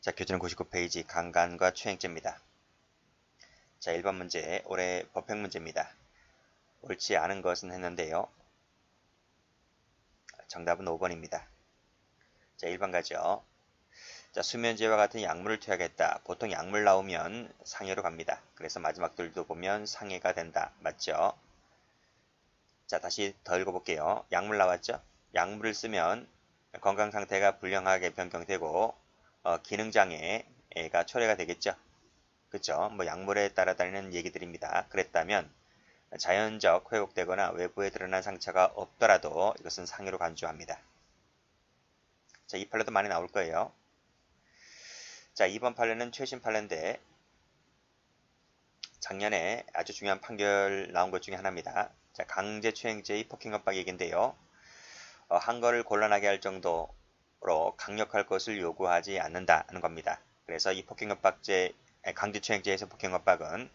자, 교재는 99페이지 강간과 추행죄입니다. 자, 1번 문제, 올해 법행 문제입니다. 옳지 않은 것은 했는데요. 정답은 5번입니다. 자, 1번 가죠. 자, 수면제와 같은 약물을 투약했다. 보통 약물 나오면 상해로 갑니다. 그래서 마지막 글도 보면 상해가 된다. 맞죠? 자, 다시 더 읽어볼게요. 약물 나왔죠? 약물을 쓰면 건강 상태가 불량하게 변경되고 기능장애가 초래가 되겠죠? 그쵸? 뭐 약물에 따라다니는 얘기들입니다. 그랬다면 자연적 회복되거나 외부에 드러난 상처가 없더라도 이것은 상해로 간주합니다. 자, 이 판례도 많이 나올 거예요. 자, 2번 판례는 최신 판례인데 작년에 아주 중요한 판결 나온 것 중에 하나입니다. 자, 강제추행죄의 폭행협박 얘기인데요. 한 거를 곤란하게 할 정도로 강력할 것을 요구하지 않는다는 겁니다. 그래서 이 폭행협박죄, 강제추행죄에서 폭행협박은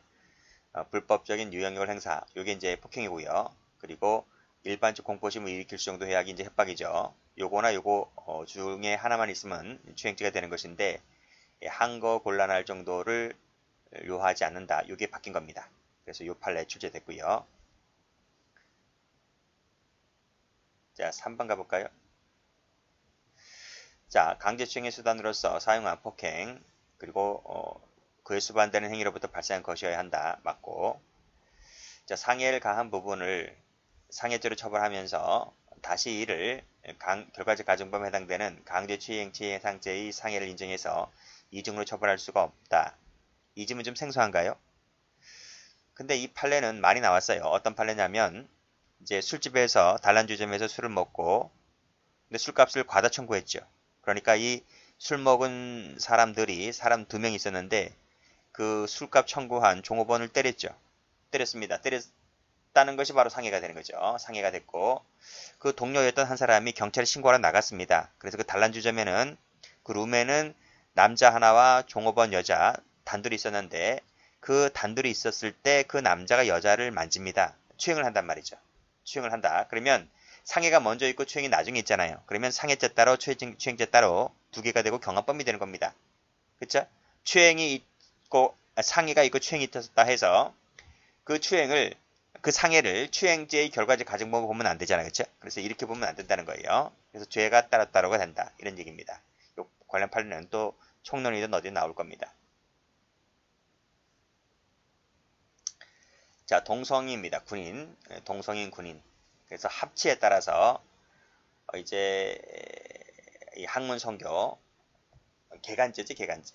불법적인 유형력을 행사, 이게 이제 폭행이고요. 그리고 일반적 공포심을 일으킬 정도 해약이 이제 협박이죠. 요거나 요거 중에 하나만 있으면 추행죄가 되는 것인데 한 거 곤란할 정도를 요하지 않는다. 이게 바뀐 겁니다. 그래서 요 판례 출제됐고요. 자, 3번 가볼까요? 자, 강제추행의 수단으로서 사용한 폭행, 그리고 그에 수반되는 행위로부터 발생한 것이어야 한다. 맞고. 자, 상해를 가한 부분을 상해죄로 처벌하면서 다시 이를 결과적 가중범에 해당되는 강제추행치해상죄의 상해를 인정해서 이중으로 처벌할 수가 없다. 이 점은 좀 생소한가요? 근데 이 판례는 많이 나왔어요. 어떤 판례냐면 이제 술집에서 단란주점에서 술을 먹고 근데 술값을 과다 청구했죠. 그러니까 이 술 먹은 사람들이 사람 2명 있었는데 그 술값 청구한 종업원을 때렸죠. 때렸습니다. 때렸다는 것이 바로 상해가 되는 거죠. 상해가 됐고 그 동료였던 한 사람이 경찰에 신고하러 나갔습니다. 그래서 그 단란주점에는 그 룸에는 남자 하나와 종업원 여자 단둘이 있었는데 그 단둘이 있었을 때 그 남자가 여자를 만집니다. 추행을 한단 말이죠. 추행을 한다. 그러면 상해가 먼저 있고 추행이 나중에 있잖아요. 그러면 상해죄 따로 추행죄 따로 두 개가 되고 경합범이 되는 겁니다. 그쵸? 추행이 있고 상해가 있고 추행이 있었다 해서 그 추행을 그 상해를 추행죄의 결과적 가중범으로 보면 안 되잖아요. 그쵸? 그래서 이렇게 보면 안 된다는 거예요. 그래서 죄가 따로따로가 된다. 이런 얘기입니다. 관련 판례는 또 총론이든 어디 나올 겁니다. 자, 동성이입니다. 군인. 동성인 군인. 그래서 합치에 따라서 이제 이 학문 선교 개간죄지 개간죄.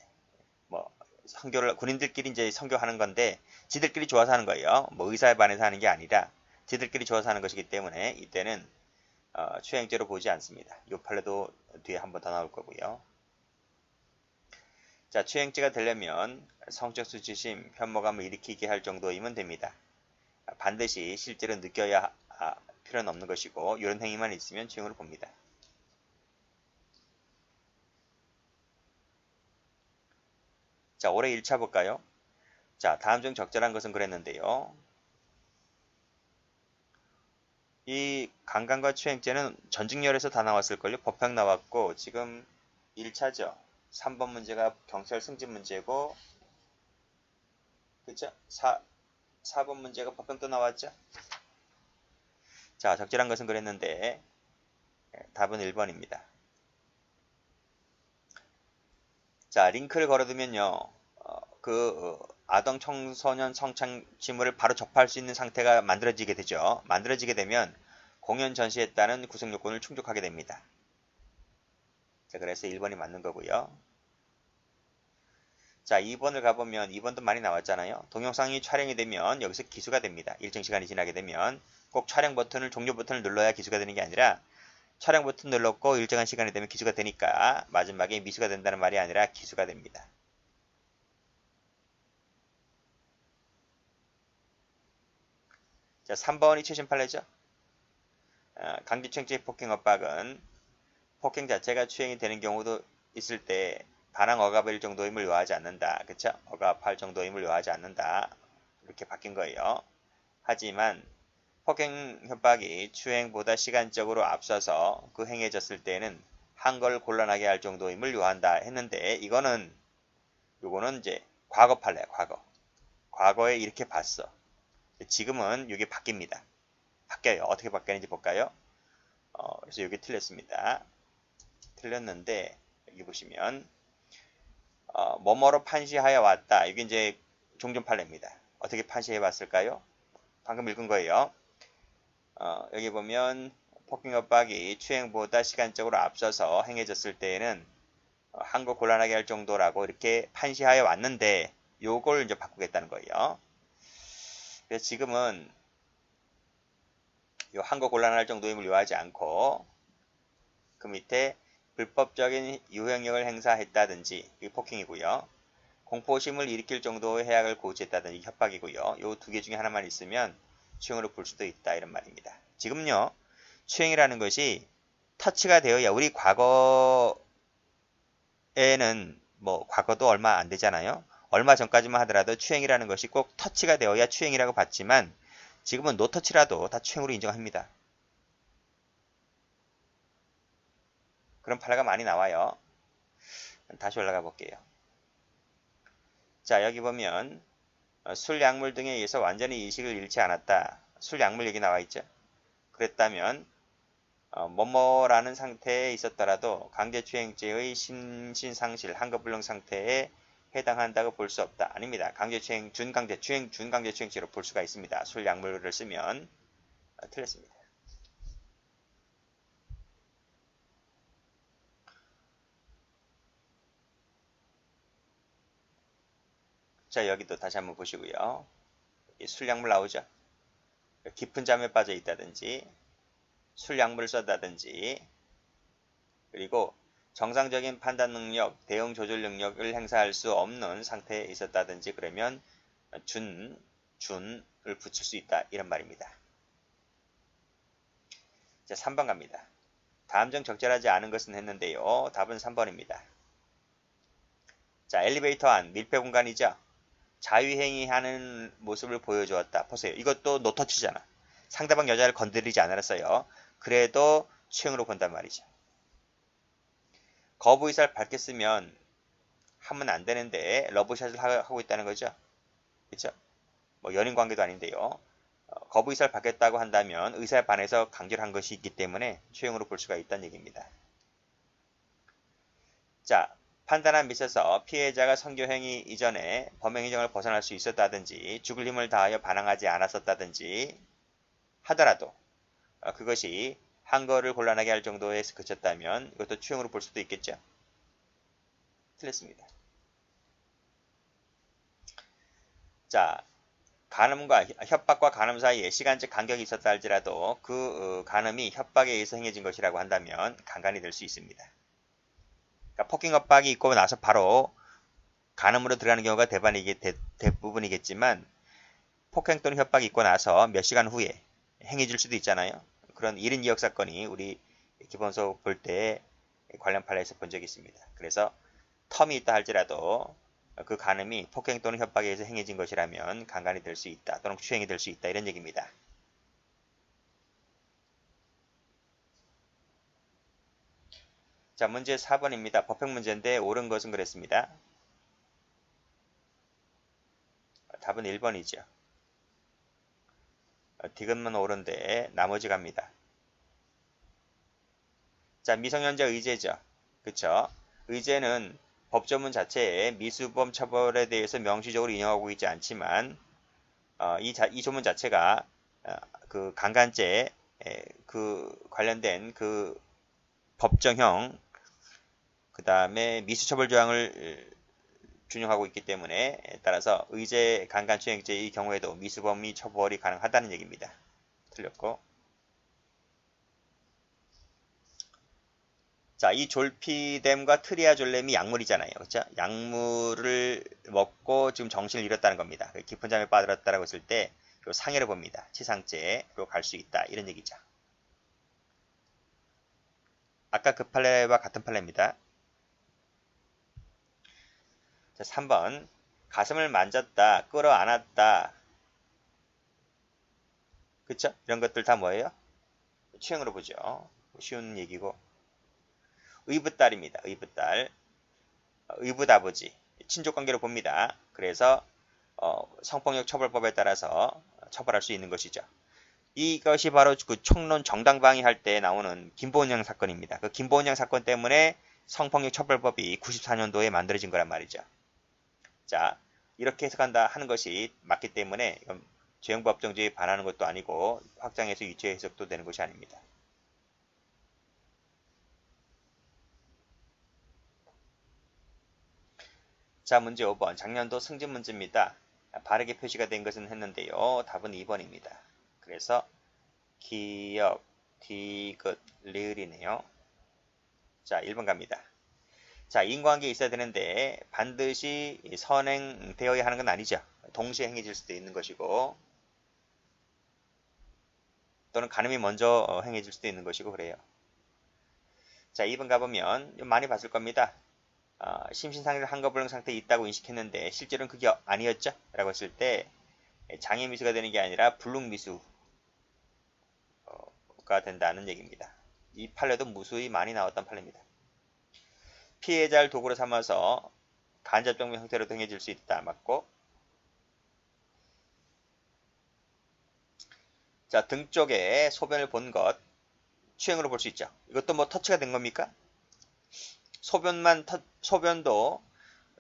뭐 선교를 군인들끼리 이제 선교하는 건데 지들끼리 좋아서 하는 거예요. 뭐 의사에 반해서 하는 게 아니라 지들끼리 좋아서 하는 것이기 때문에 이때는 추행죄로 보지 않습니다. 이 판례도 뒤에 한 번 더 나올 거고요. 자, 추행죄가 되려면 성적 수치심, 혐오감을 일으키게 할 정도이면 됩니다. 반드시 실제로 느껴야 필요는 없는 것이고 이런 행위만 있으면 추행으로 봅니다. 자, 올해 1차 볼까요? 자, 다음 중 적절한 것은 그랬는데요. 이 강간과 추행죄는 전직렬에서 다 나왔을걸요. 법학 나왔고 지금 1차죠. 3번 문제가 경찰 승진 문제고 그쵸? 4번 문제가 법학 또 나왔죠. 자, 적절한 것은 그랬는데 답은 1번입니다. 자, 링크를 걸어두면요. 아동 청소년 성착취물을 바로 접할 수 있는 상태가 만들어지게 되죠. 만들어지게 되면 공연 전시에 따른 구성 요건을 충족하게 됩니다. 자, 그래서 1번이 맞는 거고요. 자, 2번을 가보면 2번도 많이 나왔잖아요. 동영상이 촬영이 되면 여기서 기수가 됩니다. 일정 시간이 지나게 되면 꼭 촬영 버튼을 종료 버튼을 눌러야 기수가 되는 게 아니라 촬영 버튼 눌렀고 일정한 시간이 되면 기수가 되니까 마지막에 미수가 된다는 말이 아니라 기수가 됩니다. 자, 3번이 최신 판례죠. 강제추행죄 폭행 협박은 폭행 자체가 추행이 되는 경우도 있을 때 반항 억압일 정도임을 요하지 않는다. 그쵸? 억압할 정도임을 요하지 않는다. 이렇게 바뀐 거예요. 하지만 폭행 협박이 추행보다 시간적으로 앞서서 그 행해졌을 때는 한 걸 곤란하게 할 정도임을 요한다 했는데 요거는 이제 과거 판례야, 과거. 과거에 이렇게 봤어. 지금은 이게 바뀝니다. 바뀌어요. 어떻게 바뀌는지 볼까요? 그래서 여기 틀렸습니다. 틀렸는데 여기 보시면 뭐뭐로 판시하여 왔다. 이게 이제 종전 판례입니다. 어떻게 판시해 왔을까요? 방금 읽은 거예요. 여기 보면 폭행 협박이 추행보다 시간적으로 앞서서 행해졌을 때에는 한 거 곤란하게 할 정도라고 이렇게 판시하여 왔는데 요걸 이제 바꾸겠다는 거예요. 그래서 지금은 요 한 거 곤란할 정도임을 요하지 않고 그 밑에 불법적인 유형력을 행사했다든지 이게 폭행이고요. 공포심을 일으킬 정도의 해악을 고지했다든지 협박이고요. 요 두 개 중에 하나만 있으면 추행으로 볼 수도 있다 이런 말입니다. 지금요. 추행이라는 것이 터치가 되어야 우리 과거에는 뭐 과거도 얼마 안 되잖아요. 얼마 전까지만 하더라도 추행이라는 것이 꼭 터치가 되어야 추행이라고 봤지만 지금은 노터치라도 다 추행으로 인정합니다. 그런 판례가 많이 나와요. 다시 올라가 볼게요. 자, 여기 보면 술, 약물 등에 의해서 완전히 이식을 잃지 않았다. 술, 약물 얘기 나와 있죠. 그랬다면 뭐뭐라는 상태에 있었더라도 강제추행죄의 심신상실, 한거불능 상태에 해당한다고 볼 수 없다. 아닙니다. 강제추행, 준강제추행죄로 볼 수가 있습니다. 술, 약물을 쓰면 틀렸습니다. 자, 여기도 다시 한번 보시고요. 술, 약물 나오죠. 깊은 잠에 빠져 있다든지 술, 약물을 썼다든지 그리고 정상적인 판단 능력, 대응 조절 능력을 행사할 수 없는 상태에 있었다든지 그러면 준을 붙일 수 있다 이런 말입니다. 자, 3번 갑니다. 다음 중 적절하지 않은 것은 했는데요. 답은 3번입니다. 자, 엘리베이터 안 밀폐 공간이죠. 자유행위하는 모습을 보여주었다. 보세요. 이것도 노터치잖아. 상대방 여자를 건드리지 않았어요. 그래도 추행으로 본단 말이죠. 거부 의사를 밝혔으면 하면 안 되는데 러브샷을 하고 있다는 거죠. 그렇죠? 뭐 연인 관계도 아닌데요. 거부 의사를 밝혔다고 한다면 의사에 반해서 강제를 한 것이 있기 때문에 추행으로 볼 수가 있다는 얘기입니다. 자, 판단한 밑에서 피해자가 성교행위 이전에 범행의정을 벗어날 수 있었다든지 죽을 힘을 다하여 반항하지 않았었다든지 하더라도 그것이 한 거를 곤란하게 할 정도에 그쳤다면 이것도 추행으로 볼 수도 있겠죠. 틀렸습니다. 자, 간음과 협박과 간음 사이에 시간적 간격이 있었다 할지라도 그 간음이 협박에 의해서 행해진 것이라고 한다면 강간이 될 수 있습니다. 그러니까 폭행 협박이 있고 나서 바로 간음으로 들어가는 경우가 대부분이겠지만 폭행 또는 협박이 있고 나서 몇 시간 후에 행해질 수도 있잖아요. 그런 1인 2역 사건이 우리 기본소 볼 때 관련 판례에서 본 적이 있습니다. 그래서 텀이 있다 할지라도 그 간음이 폭행 또는 협박에 의해서 행해진 것이라면 강간이 될 수 있다 또는 추행이 될 수 있다 이런 얘기입니다. 자, 문제 4번입니다. 법행 문제인데 옳은 것은 그랬습니다. 답은 1번이죠. 디귿만 옳은데 나머지 갑니다. 자, 미성년자 의제죠. 그쵸? 의제는 법조문 자체에 미수범 처벌에 대해서 명시적으로 인용하고 있지 않지만 이 조문 자체가 그 강간죄 그 관련된 그 법정형 그 다음에 미수처벌 조항을 준용하고 있기 때문에 따라서 의제 강간추행죄의 경우에도 미수범이 처벌이 가능하다는 얘기입니다. 틀렸고 자, 이 졸피뎀과 트리아졸렘이 약물이잖아요. 그렇죠? 약물을 먹고 지금 정신을 잃었다는 겁니다. 깊은 잠에 빠들었다라고 했을 때 상해를 봅니다. 치상죄로 갈 수 있다. 이런 얘기죠. 아까 그 판례와 같은 판례입니다. 자, 3번. 가슴을 만졌다, 끌어안았다. 그쵸? 이런 것들 다 뭐예요? 추행으로 보죠. 쉬운 얘기고. 의붓딸입니다. 의붓딸. 의붓아버지. 친족관계로 봅니다. 그래서 성폭력 처벌법에 따라서 처벌할 수 있는 것이죠. 이것이 바로 그 총론 정당방위 할 때 나오는 김보은양 사건입니다. 그 김보은양 사건 때문에 성폭력 처벌법이 94년도에 만들어진 거란 말이죠. 자, 이렇게 해석한다 하는 것이 맞기 때문에 죄형법정주의에 반하는 것도 아니고 확장해서 유죄 해석도 되는 것이 아닙니다. 자, 문제 5번. 작년도 승진 문제입니다. 바르게 표시가 된 것은 했는데요. 답은 2번입니다. 그래서 기역, 디귿, 리을이네요. 자, 1번 갑니다. 자, 인과관계 있어야 되는데 반드시 선행되어야 하는 건 아니죠. 동시에 행해질 수도 있는 것이고 또는 가늠이 먼저 행해질 수도 있는 것이고 그래요. 자, 2번 가보면 많이 봤을 겁니다. 심신상실 한거불능 상태에 있다고 인식했는데 실제로는 그게 아니었죠? 라고 했을 때 장애미수가 되는 게 아니라 불능미수가 된다는 얘기입니다. 이 판례도 무수히 많이 나왔던 판례입니다. 피해자를 도구로 삼아서 간접정보 형태로 행해질 수 있다. 맞고, 자, 등 쪽에 소변을 본 것 추행으로 볼 수 있죠. 이것도 뭐 터치가 된 겁니까? 소변도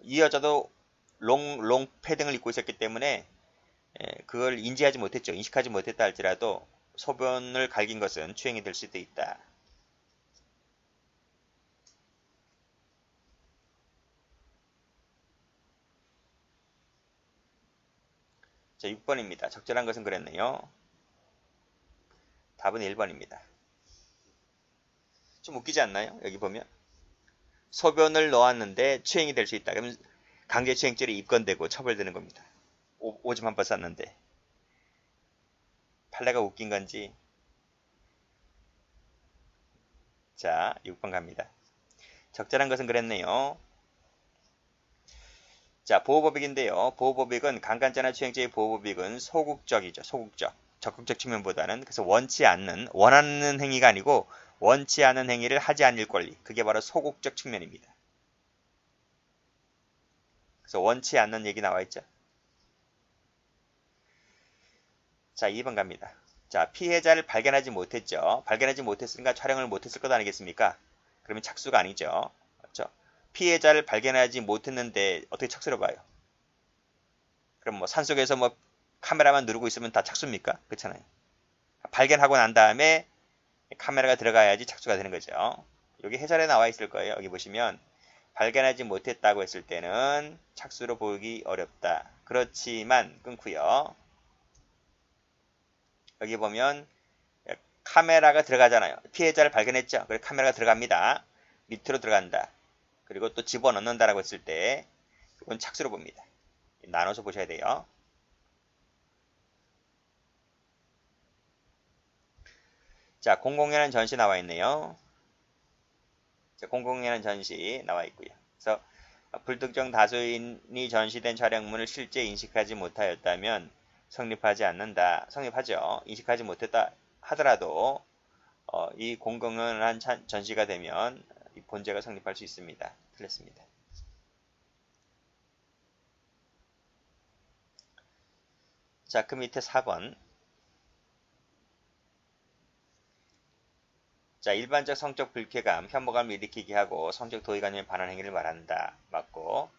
이 여자도 롱 패딩을 입고 있었기 때문에 그걸 인지하지 못했죠. 인식하지 못했다 할지라도 소변을 갈긴 것은 추행이 될 수도 있다. 자, 6번입니다. 적절한 것은 그랬네요. 답은 1번입니다. 좀 웃기지 않나요? 여기 보면 소변을 넣었는데 추행이 될 수 있다. 그러면 강제추행죄로 입건되고 처벌되는 겁니다. 오줌 한 번 쌌는데 판례가 웃긴 건지. 자, 6번 갑니다. 적절한 것은 그랬네요. 자, 보호법익인데요. 보호법익은 강간죄나 추행죄의 보호법익은 소극적이죠. 소극적. 적극적 측면보다는 그래서 원하는 행위가 아니고 원치 않은 행위를 하지 않을 권리. 그게 바로 소극적 측면입니다. 그래서 원치 않는 얘기 나와 있죠. 자, 2번 갑니다. 자, 피해자를 발견하지 못했죠. 발견하지 못했으니까 촬영을 못했을 것 아니겠습니까? 그러면 착수가 아니죠. 그렇죠? 피해자를 발견하지 못했는데 어떻게 착수로 봐요? 그럼 뭐 산속에서 뭐 카메라만 누르고 있으면 다 착수입니까? 그렇잖아요. 발견하고 난 다음에 카메라가 들어가야지 착수가 되는 거죠. 여기 해설에 나와 있을 거예요. 여기 보시면 발견하지 못했다고 했을 때는 착수로 보기 어렵다. 그렇지만 끊고요. 여기 보면 카메라가 들어가잖아요. 피해자를 발견했죠. 그래서 카메라가 들어갑니다. 밑으로 들어간다. 그리고 또 집어넣는다라고 했을 때 이건 착수로 봅니다. 나눠서 보셔야 돼요. 자, 공공연한 전시 나와 있네요. 자, 공공연한 전시 나와 있고요. 그래서 불특정 다수인이 전시된 촬영물을 실제 인식하지 못하였다면 성립하지 않는다. 성립하죠. 인식하지 못했다 하더라도 이 공공연한 전시가 되면 이 본죄가 성립할 수 있습니다. 틀렸습니다. 자, 그 밑에 4번. 자, 일반적 성적 불쾌감, 혐오감을 일으키게 하고 성적 도의관념에 반한 행위를 말한다. 맞고,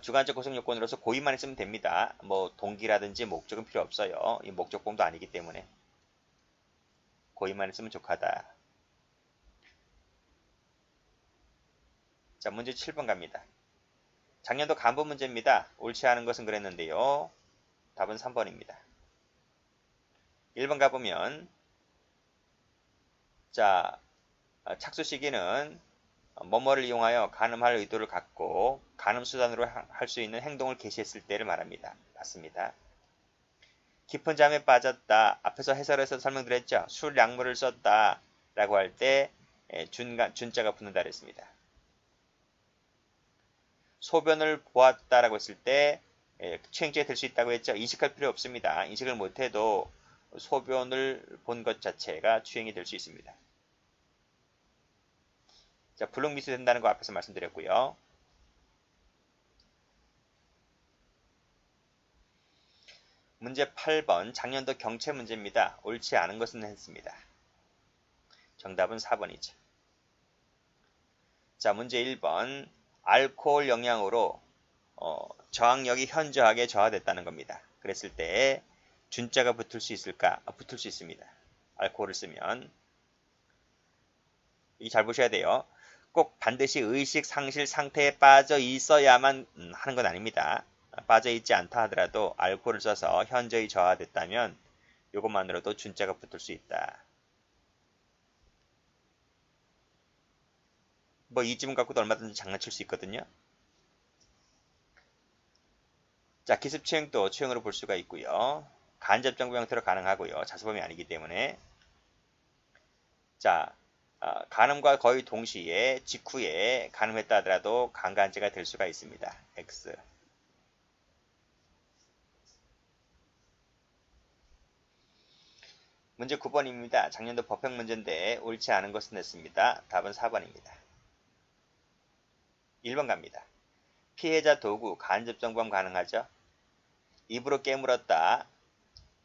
주관적 구성 요건으로서 고의만 있으면 됩니다. 뭐 동기라든지 목적은 필요 없어요. 이 목적공도 아니기 때문에 고의만 있으면 족하다. 자, 문제 7번 갑니다. 작년도 간부 문제입니다. 옳지 않은 것은 그랬는데요. 답은 3번입니다. 1번 가보면 자, 착수 시기는 뭐뭐를 이용하여 간음할 의도를 갖고 간음수단으로 할 수 있는 행동을 개시했을 때를 말합니다. 맞습니다. 깊은 잠에 빠졌다. 앞에서 해설에서 설명드렸죠. 술 약물을 썼다 라고 할 때 준자가 붙는다 그랬습니다. 소변을 보았다라고 했을 때 추행죄가 될 수 있다고 했죠. 인식할 필요 없습니다. 인식을 못해도 소변을 본 것 자체가 추행이 될 수 있습니다. 자, 불능미수 된다는 거 앞에서 말씀드렸고요. 문제 8번 작년도 경채 문제입니다. 옳지 않은 것은 했습니다. 정답은 4번이죠. 자, 문제 1번 알코올 영향으로 저항력이 현저하게 저하됐다는 겁니다. 그랬을 때 준자가 붙을 수 있을까? 붙을 수 있습니다. 알코올을 쓰면. 이 잘 보셔야 돼요. 꼭 반드시 의식 상실 상태에 빠져 있어야만 하는 건 아닙니다. 빠져 있지 않다 하더라도 알코올을 써서 현저히 저하됐다면 이것만으로도 준자가 붙을 수 있다. 뭐 이 지문 갖고도 얼마든지 장난칠 수 있거든요. 자, 기습추행도 추행으로 볼 수가 있고요. 간접정보 형태로 가능하고요. 자수범이 아니기 때문에. 자, 간음과 거의 동시에 직후에 간음했다 하더라도 강간죄가 될 수가 있습니다. X. 문제 9번입니다. 작년도 법형 문제인데 옳지 않은 것은 냈습니다. 답은 4번입니다. 1번 갑니다. 피해자 도구 간접정범 가능하죠? 입으로 깨물었다.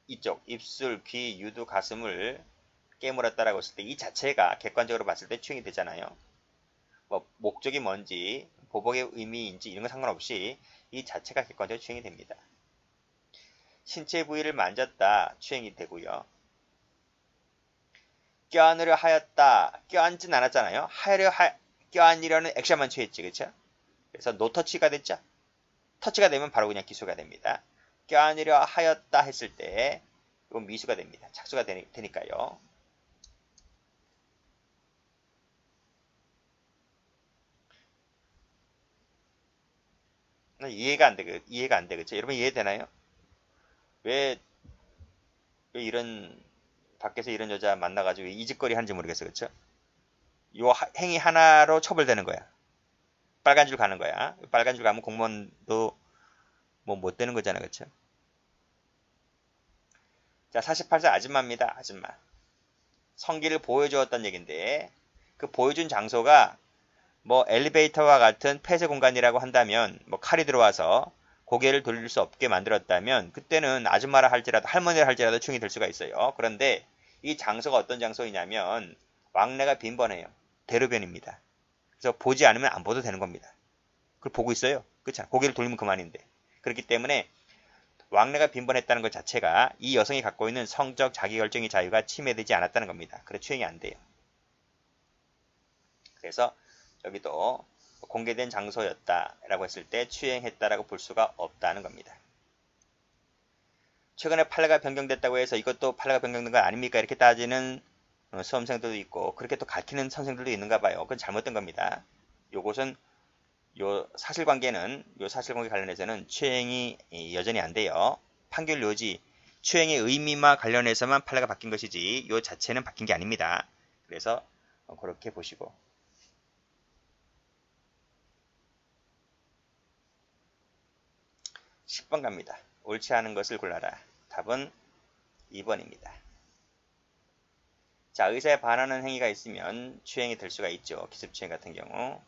이쪽 입술, 귀, 유두, 가슴을 깨물었다라고 했을 때 이 자체가 객관적으로 봤을 때 추행이 되잖아요. 뭐 목적이 뭔지 보복의 의미인지 이런 거 상관없이 이 자체가 객관적으로 추행이 됩니다. 신체 부위를 만졌다 추행이 되고요. 껴안으려 하였다 껴안진 않았잖아요. 껴안으려는 액션만 취했지, 그렇죠? 그래서 노터치가 됐죠. 터치가 되면 바로 그냥 기소가 됩니다. 껴안으려 하였다 했을 때 이건 미수가 됩니다. 착수가 되니까요. 이해가 안 돼, 그쵸? 여러분 이해되나요? 왜 이런, 밖에서 이런 여자 만나가지고 이 짓거리 하는지 모르겠어, 그쵸? 요 행위 하나로 처벌되는 거야. 빨간 줄 가는 거야. 빨간 줄 가면 공무원도 뭐 못 되는 거잖아, 그쵸? 자, 48세 아줌마입니다, 아줌마. 성기를 보여주었다는 얘긴데, 그 보여준 장소가 뭐 엘리베이터와 같은 폐쇄 공간이라고 한다면, 뭐 칼이 들어와서 고개를 돌릴 수 없게 만들었다면 그때는 아줌마라 할지라도 할머니라 할지라도 충이 될 수가 있어요. 그런데 이 장소가 어떤 장소이냐면 왕래가 빈번해요. 대로변입니다. 그래서 보지 않으면 안 보도 되는 겁니다. 그걸 보고 있어요. 그렇죠? 고개를 돌리면 그만인데. 그렇기 때문에 왕래가 빈번했다는 것 자체가 이 여성이 갖고 있는 성적 자기결정의 자유가 침해되지 않았다는 겁니다. 그래서 추행이 안 돼요. 그래서 여기도 공개된 장소였다라고 했을 때 추행했다라고 볼 수가 없다는 겁니다. 최근에 판례가 변경됐다고 해서 이것도 판례가 변경된 거 아닙니까? 이렇게 따지는 수험생들도 있고 그렇게 또 가르치는 선생들도 있는가 봐요. 그건 잘못된 겁니다. 요것은 요 사실관계 관련해서는 추행이 여전히 안 돼요. 판결 요지, 추행의 의미와 관련해서만 판례가 바뀐 것이지 요 자체는 바뀐 게 아닙니다. 그래서 그렇게 보시고 10번 갑니다. 옳지 않은 것을 골라라. 답은 2번입니다. 자, 의사에 반하는 행위가 있으면 추행이 될 수가 있죠. 기습추행 같은 경우.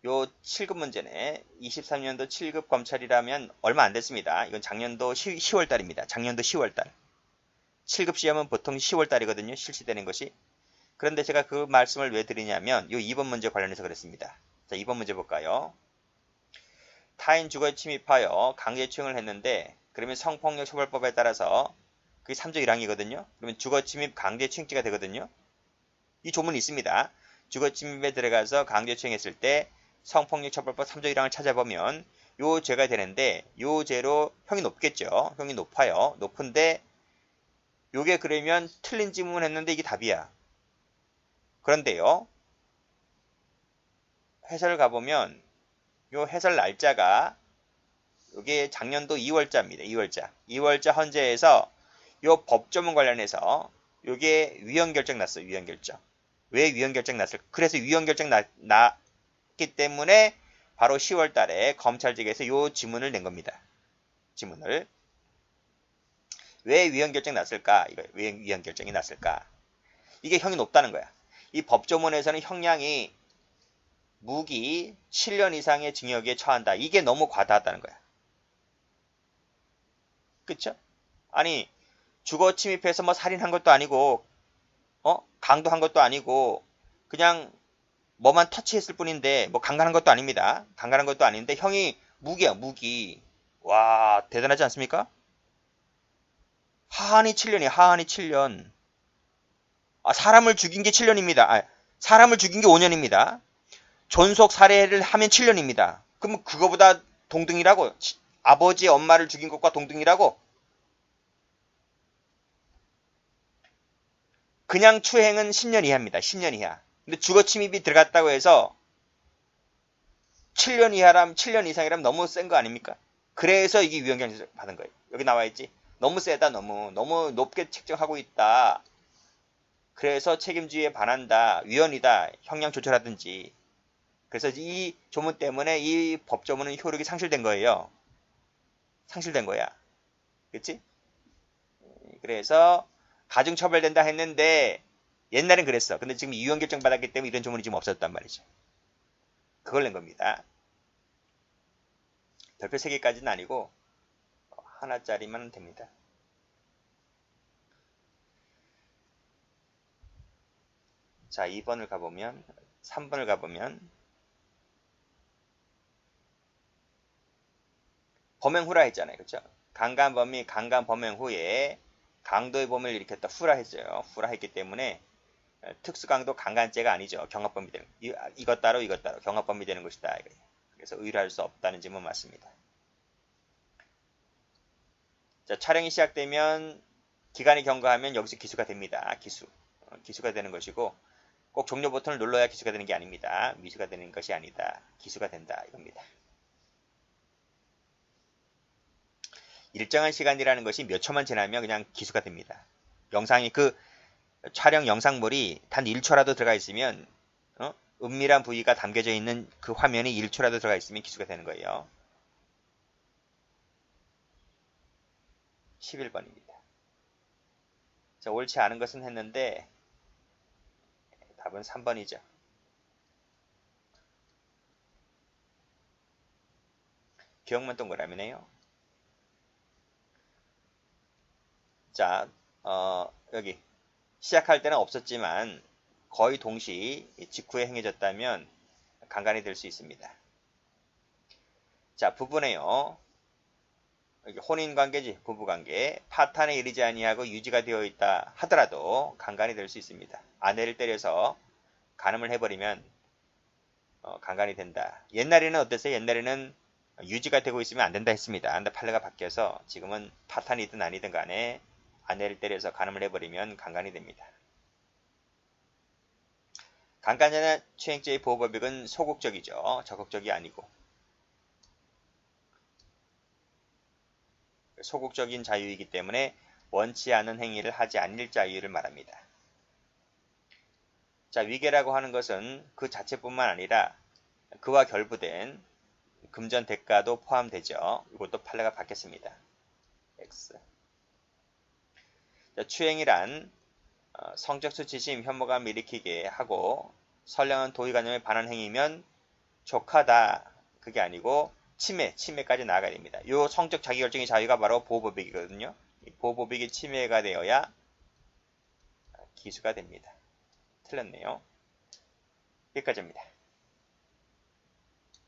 요 7급 문제네. 23년도 7급 검찰이라면 얼마 안 됐습니다. 이건 작년도 10월 달입니다. 작년도 10월 달. 7급 시험은 보통 10월 달이거든요. 실시되는 것이. 그런데 제가 그 말씀을 왜 드리냐면 요 2번 문제 관련해서 그랬습니다. 자, 2번 문제 볼까요? 타인 주거에 침입하여 강제추행을 했는데 그러면 성폭력 처벌법에 따라서 그게 3조 1항이거든요. 그러면 주거침입 강제추행죄가 되거든요. 이 조문이 있습니다. 주거침입에 들어가서 강제추행했을 때 성폭력 처벌법 3조 1항을 찾아보면 요 죄가 되는데 요 죄로 형이 높겠죠. 형이 높아요. 높은데 요게 그러면 틀린 지문을 했는데 이게 답이야. 그런데요. 해설 가보면 요 해설 날짜가 이게 작년도 2월자입니다. 2월자 헌재에서 요 법조문 관련해서 요게 위헌결정 났어요. 위헌결정. 왜 위헌결정 났을까? 그래서 위헌결정 났기 때문에 바로 10월 달에 검찰 측에서 요 지문을 낸 겁니다. 지문을. 왜 위헌결정 났을까? 왜 위헌결정이 났을까? 이게 형이 높다는 거야. 이 법조문에서는 형량이 무기 7년 이상의 징역에 처한다. 이게 너무 과다하다는 거야. 그쵸? 아니, 주거 침입해서 뭐 살인한 것도 아니고, 강도한 것도 아니고, 그냥 뭐만 터치했을 뿐인데, 뭐 강간한 것도 아닙니다. 강간한 것도 아닌데, 형이 무기야, 무기. 와, 대단하지 않습니까? 하한이 7년이야, 하한이 7년. 아, 사람을 죽인 게 7년입니다. 아, 사람을 죽인 게 5년입니다. 존속 살해를 하면 7년입니다. 그럼 그거보다 동등이라고? 아버지, 엄마를 죽인 것과 동등이라고? 그냥 추행은 10년 이하입니다. 10년 이하. 근데 주거 침입이 들어갔다고 해서 7년 이하라면 7년 이상이라면 너무 센 거 아닙니까? 그래서 이게 위헌경찰 받은 거예요. 여기 나와 있지. 너무 세다, 너무 높게 책정하고 있다. 그래서 책임주의에 반한다, 위헌이다, 형량 조절하든지. 그래서 이 조문 때문에 이 법조문은 효력이 상실된 거예요. 상실된 거야. 그치? 그래서 가중처벌된다 했는데 옛날엔 그랬어. 근데 지금 유언 결정 받았기 때문에 이런 조문이 지금 없었단 말이죠. 그걸 낸 겁니다. 별표 3개까지는 아니고 하나짜리만 됩니다. 자, 2번을 가보면 3번을 가보면 범행 후라 했잖아요. 그렇죠? 강간범이 강간 범행 후에 강도의 범을 일으켰다. 후라 했어요. 후라 했기 때문에 특수강도 강간죄가 아니죠. 경합범이 되는 이것 따로 경합범이 되는 것이다. 그래서 의뢰할 수 없다는 점은 맞습니다. 자, 촬영이 시작되면 기간이 경과하면 여기서 기수가 됩니다. 기수가 되는 것이고 꼭 종료 버튼을 눌러야 기수가 되는 게 아닙니다. 미수가 되는 것이 아니다. 기수가 된다. 이겁니다. 일정한 시간이라는 것이 몇 초만 지나면 그냥 기수가 됩니다. 영상이 촬영 영상물이 단 1초라도 들어가 있으면 은밀한 부위가 담겨져 있는 그 화면이 1초라도 들어가 있으면 기수가 되는 거예요. 11번입니다. 자, 옳지 않은 것은 했는데 답은 3번이죠. 기억만 동그라미네요. 자, 여기 시작할 때는 없었지만 거의 동시 직후에 행해졌다면 강간이 될 수 있습니다. 자, 부부네요. 여기 혼인관계지, 부부관계. 파탄에 이르지 아니하고 유지가 되어 있다 하더라도 강간이 될 수 있습니다. 아내를 때려서 간음을 해버리면 강간이 된다. 옛날에는 어땠어요? 옛날에는 유지가 되고 있으면 안 된다 했습니다. 근데 판례가 바뀌어서 지금은 파탄이든 아니든 간에 아내를 때려서 간음을 해버리면 강간이 됩니다. 강간이나 추행죄의 보호법익은 소극적이죠. 적극적이 아니고. 소극적인 자유이기 때문에 원치 않은 행위를 하지 않을 자유를 말합니다. 자, 위계라고 하는 것은 그 자체뿐만 아니라 그와 결부된 금전 대가도 포함되죠. 이것도 판례가 바뀌었습니다. X. 자, 추행이란 성적 수치심, 혐오감 일으키게 하고 선량한 도의관념에 반한 행위면 족하다. 그게 아니고 침해까지 나아가야 됩니다. 이 성적 자기결정의 자유가 바로 보호법익이거든요. 보호법익이 침해가 되어야 기수가 됩니다. 틀렸네요. 여기까지입니다.